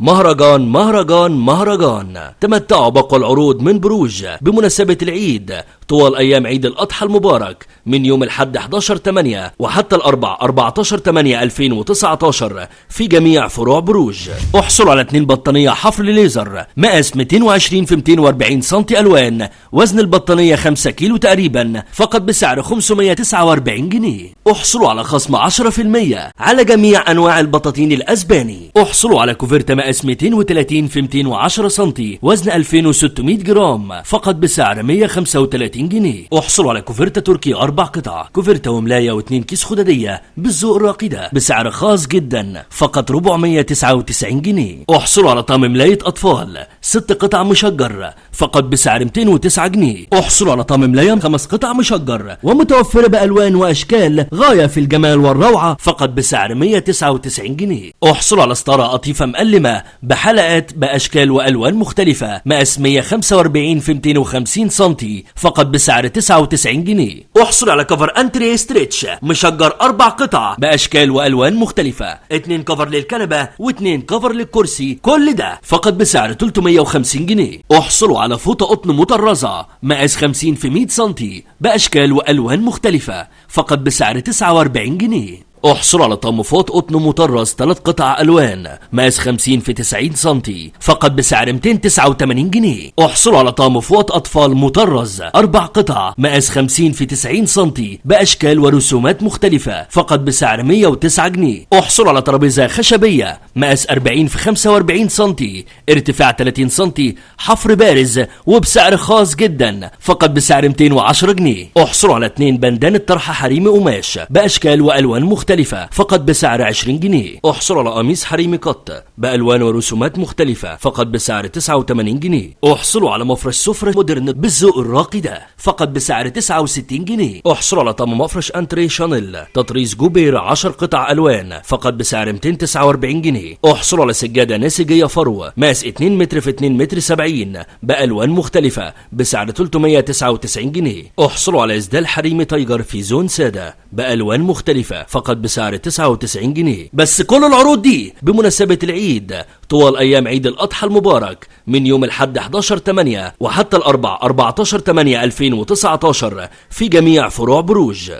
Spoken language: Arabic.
مهرجان. تمتعوا بأقوى العروض من بروج بمناسبة العيد طوال أيام عيد الأضحى المبارك من يوم الحد 11/8 وحتى الأربع 14/8/2019 في جميع فروع بروج. احصلوا على 2 بطانية حفر ليزر مقاس 220 في 240 سم ألوان، وزن البطانية 5 كيلو تقريبا، فقط بسعر 549 جنيه. احصلوا على خصم 10% على جميع أنواع البطاطين الأسباني. احصلوا على كوفرتة مقاس 230 في 210 سم، وزن 2600 جرام، فقط بسعر 135 جنيه. احصلوا على كوفرتة تركي 4 قطع، كوفرتة وملاية و2 كيس خددية بالذوق الراقي ده بسعر خاص جدا، فقط 499 جنيه. احصلوا على طقم ملاية أطفال 6 قطع مشجر، فقط بسعر 209 جنيه. احصلوا على طقم ملاية 5 قطع مشجر ومتوفرة بألوان وأشكال غاية في الجمال والروعة، فقط بسعر 199 جنيه. احصلوا على ستارة قطيفة مقلمة بحلقات بأشكال وألوان مختلفة مقاس 145 في 250 سم، فقط بسعر 99 جنيه. احصل على كفر انتري ستريتش مشجر 4 قطع بأشكال وألوان مختلفة، 2 كفر للكنبة و2 كفر للكرسي، كل ده فقط بسعر 350 جنيه. احصلوا على فوطة قطن مطرزة مقاس 50 في 100 سم بأشكال وألوان مختلفة، فقط بسعر 49 جنيه. احصلوا على طقم فوط قطن مطرز 3 قطع ألوان مقاس 50 في 90 سم، فقط بسعر 289 جنيه. احصلوا على طقم فوط أطفال مطرز 4 قطع مقاس 50 في 90 سم بأشكال ورسومات مختلفة، فقط بسعر 109 جنيه. احصلوا على ترابيزة خشبية مقاس 40 في 45 سم، ارتفاع 30 سم، حفر بارز وبسعر خاص جدا، فقط بسعر 210 جنيه. احصلوا على 2 بندان طرحة حريمي قماش بأشكال وألوان مختلفة، فقط بسعر 20 جنيه. احصلوا على قميص حريمي قط بألوان ورسومات مختلفة، فقط بسعر 89 جنيه. احصلوا على مفرش سفرة مودرن بالذوق الراقي ده، فقط بسعر 69 جنيه. احصلوا على طقم مفرش انتري شانيل تطريز جوبير 10 قطع ألوان، فقط بسعر 249 جنيه. احصلوا على سجادة نسيجية فرو مقاس 2 متر في 2 متر 70 بألوان مختلفة بسعر 399 جنيه. احصلوا على إسدال حريمي تايجر في زون سادة بألوان مختلفة، فقط بسعر 99 جنيه. بس كل العروض دي بمناسبة العيد طوال أيام عيد الأضحى المبارك من يوم الحد 11/8 وحتى الأربع 14/8/2019 في جميع فروع بروج.